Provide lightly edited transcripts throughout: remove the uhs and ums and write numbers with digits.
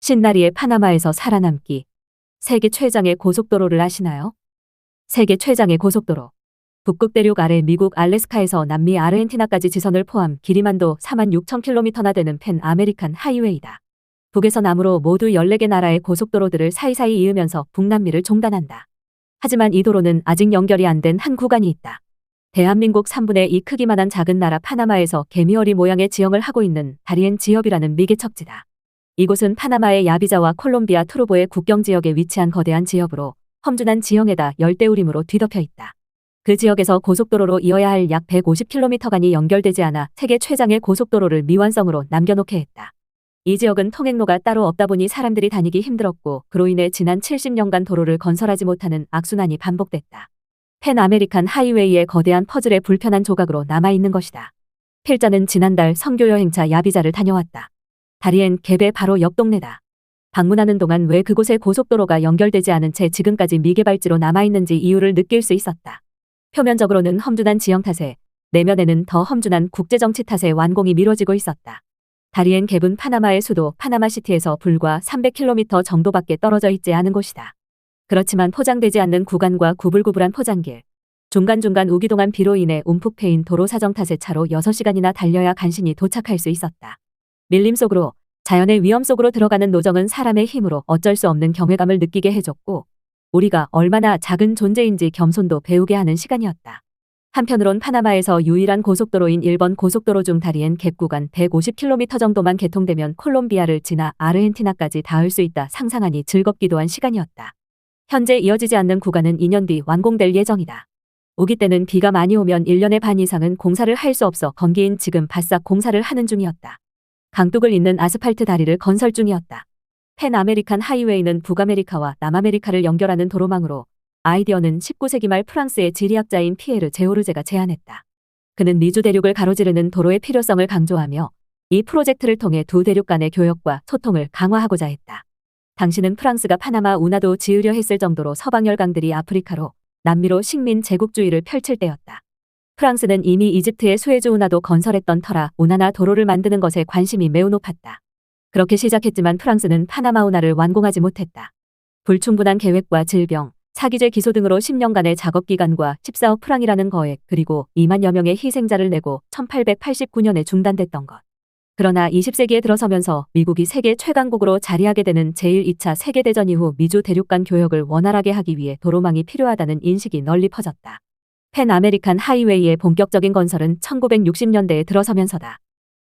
신나리의 파나마에서 살아남기. 세계 최장의 고속도로를 아시나요? 세계 최장의 고속도로. 북극 대륙 아래 미국 알래스카에서 남미 아르헨티나까지 지선을 포함 길이만도 46,000km나 되는 팬 아메리칸 하이웨이다. 북에서 남으로 모두 14개 나라의 고속도로들을 사이사이 이으면서 북남미를 종단한다. 하지만 이 도로는 아직 연결이 안 된 한 구간이 있다. 대한민국 3분의 2 크기만한 작은 나라 파나마에서 개미허리 모양의 지형을 하고 있는 다리엔 지역이라는 미개척지다. 이곳은 파나마의 야비자와 콜롬비아 투르보의 국경 지역에 위치한 거대한 지역으로 험준한 지형에다 열대우림으로 뒤덮여 있다. 그 지역에서 고속도로로 이어야 할 약 150km간이 연결되지 않아 세계 최장의 고속도로를 미완성으로 남겨놓게 했다. 이 지역은 통행로가 따로 없다 보니 사람들이 다니기 힘들었고 그로 인해 지난 70년간 도로를 건설하지 못하는 악순환이 반복됐다. 팬 아메리칸 하이웨이의 거대한 퍼즐의 불편한 조각으로 남아있는 것이다. 필자는 지난달 선교 여행차 야비자를 다녀왔다. 다리엔 갭의 바로 옆 동네다. 방문하는 동안 왜 그곳에 고속도로가 연결되지 않은 채 지금까지 미개발지로 남아있는지 이유를 느낄 수 있었다. 표면적으로는 험준한 지형 탓에, 내면에는 더 험준한 국제정치 탓에 완공이 미뤄지고 있었다. 다리엔 갭은 파나마의 수도 파나마시티에서 불과 300km 정도밖에 떨어져 있지 않은 곳이다. 그렇지만 포장되지 않는 구간과 구불구불한 포장길, 중간중간 우기동한 비로 인해 움푹 패인 도로 사정 탓에 차로 6시간이나 달려야 간신히 도착할 수 있었다. 밀림 속으로, 자연의 위험 속으로 들어가는 노정은 사람의 힘으로 어쩔 수 없는 경외감을 느끼게 해줬고 우리가 얼마나 작은 존재인지 겸손도 배우게 하는 시간이었다. 한편으론 파나마에서 유일한 고속도로인 일본 고속도로 중 다리엔 갭 구간 150km 정도만 개통되면 콜롬비아를 지나 아르헨티나까지 닿을 수 있다 상상하니 즐겁기도 한 시간이었다. 현재 이어지지 않는 구간은 2년 뒤 완공될 예정이다. 우기 때는 비가 많이 오면 1년의 반 이상은 공사를 할 수 없어 건기인 지금 바싹 공사를 하는 중이었다. 강둑을 잇는 아스팔트 다리를 건설 중이었다. 팬 아메리칸 하이웨이는 북아메리카와 남아메리카를 연결하는 도로망으로 아이디어는 19세기 말 프랑스의 지리학자인 피에르 제오르제가 제안했다. 그는 미주 대륙을 가로지르는 도로의 필요성을 강조하며 이 프로젝트를 통해 두 대륙 간의 교역과 소통을 강화하고자 했다. 당시는 프랑스가 파나마 운하도 지으려 했을 정도로 서방 열강들이 아프리카로, 남미로 식민 제국주의를 펼칠 때였다. 프랑스는 이미 이집트의 수에즈 운하도 건설했던 터라 운하나 도로를 만드는 것에 관심이 매우 높았다. 그렇게 시작했지만 프랑스는 파나마 운하를 완공하지 못했다. 불충분한 계획과 질병, 사기죄 기소 등으로 10년간의 작업기간과 14억 프랑이라는 거액 그리고 2만여 명의 희생자를 내고 1889년에 중단됐던 것. 그러나 20세기에 들어서면서 미국이 세계 최강국으로 자리하게 되는 제1, 2차 세계대전 이후 미주 대륙 간 교역을 원활하게 하기 위해 도로망이 필요하다는 인식이 널리 퍼졌다. 팬 아메리칸 하이웨이의 본격적인 건설은 1960년대에 들어서면서다.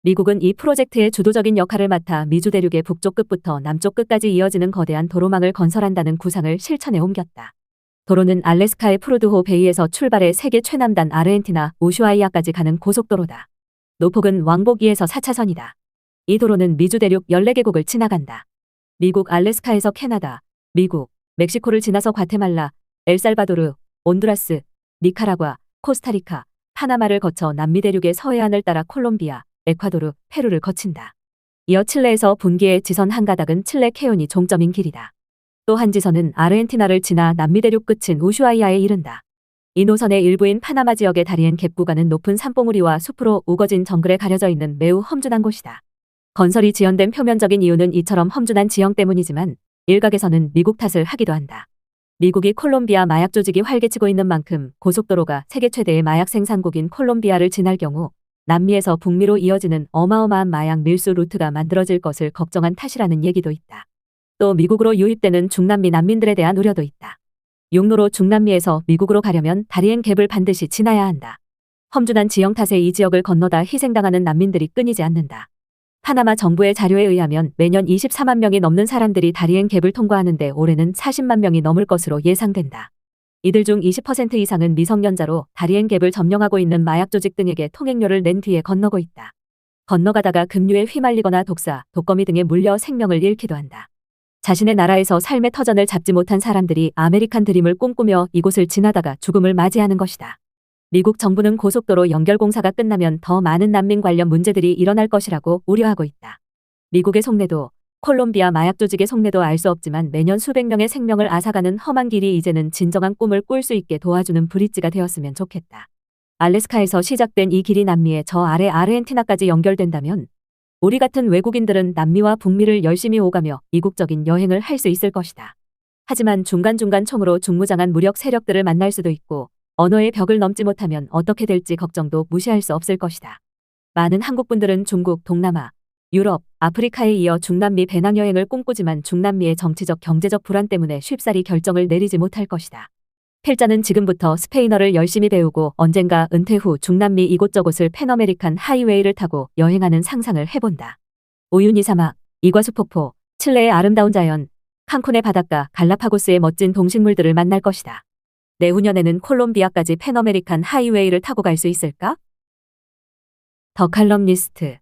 미국은 이 프로젝트의 주도적인 역할을 맡아 미주 대륙의 북쪽 끝부터 남쪽 끝까지 이어지는 거대한 도로망을 건설한다는 구상을 실천에 옮겼다. 도로는 알래스카의 프루드호 베이에서 출발해 세계 최남단 아르헨티나 우슈아이아까지 가는 고속도로다. 노폭은 왕복 2에서 4차선이다. 이 도로는 미주 대륙 14개국을 지나간다. 미국 알래스카에서 캐나다, 미국, 멕시코를 지나서 과테말라, 엘살바도르, 온두라스, 니카라과, 코스타리카, 파나마를 거쳐 남미 대륙의 서해안을 따라 콜롬비아, 에콰도르, 페루를 거친다. 이어 칠레에서 분기의 지선 한 가닥은 칠레 케온이 종점인 길이다. 또 한 지선은 아르헨티나를 지나 남미 대륙 끝인 우슈아이아에 이른다. 이 노선의 일부인 파나마 지역의 다리엔 갭 구간은 높은 산봉우리와 숲으로 우거진 정글에 가려져 있는 매우 험준한 곳이다. 건설이 지연된 표면적인 이유는 이처럼 험준한 지형 때문이지만 일각에서는 미국 탓을 하기도 한다. 미국이 콜롬비아 마약 조직이 활개치고 있는 만큼 고속도로가 세계 최대의 마약 생산국인 콜롬비아를 지날 경우 남미에서 북미로 이어지는 어마어마한 마약 밀수 루트가 만들어질 것을 걱정한 탓이라는 얘기도 있다. 또 미국으로 유입되는 중남미 난민들에 대한 우려도 있다. 육로로 중남미에서 미국으로 가려면 다리엔 갭을 반드시 지나야 한다. 험준한 지형 탓에 이 지역을 건너다 희생당하는 난민들이 끊이지 않는다. 파나마 정부의 자료에 의하면 매년 24만 명이 넘는 사람들이 다리엔 갭을 통과하는데 올해는 40만 명이 넘을 것으로 예상된다. 이들 중 20% 이상은 미성년자로 다리엔 갭을 점령하고 있는 마약 조직 등에게 통행료를 낸 뒤에 건너고 있다. 건너가다가 급류에 휘말리거나 독사, 독거미 등에 물려 생명을 잃기도 한다. 자신의 나라에서 삶의 터전을 잡지 못한 사람들이 아메리칸 드림을 꿈꾸며 이곳을 지나다가 죽음을 맞이하는 것이다. 미국 정부는 고속도로 연결 공사가 끝나면 더 많은 난민 관련 문제들이 일어날 것이라고 우려하고 있다. 미국의 속내도, 콜롬비아 마약 조직의 속내도 알 수 없지만 매년 수백 명의 생명을 앗아가는 험한 길이 이제는 진정한 꿈을 꿀 수 있게 도와주는 브릿지가 되었으면 좋겠다. 알래스카에서 시작된 이 길이 남미의 저 아래 아르헨티나까지 연결된다면 우리 같은 외국인들은 남미와 북미를 열심히 오가며 이국적인 여행을 할 수 있을 것이다. 하지만 중간중간 총으로 중무장한 무력 세력들을 만날 수도 있고 언어의 벽을 넘지 못하면 어떻게 될지 걱정도 무시할 수 없을 것이다. 많은 한국분들은 중국, 동남아, 유럽, 아프리카에 이어 중남미 배낭여행을 꿈꾸지만 중남미의 정치적 경제적 불안 때문에 쉽사리 결정을 내리지 못할 것이다. 필자는 지금부터 스페인어를 열심히 배우고 언젠가 은퇴 후 중남미 이곳저곳을 팬어메리칸 하이웨이를 타고 여행하는 상상을 해본다. 우유니 사막, 이과수 폭포, 칠레의 아름다운 자연, 칸쿤의 바닷가, 갈라파고스의 멋진 동식물들을 만날 것이다. 내후년에는 콜롬비아까지 팬어메리칸 하이웨이를 타고 갈 수 있을까? 더 칼럼니스트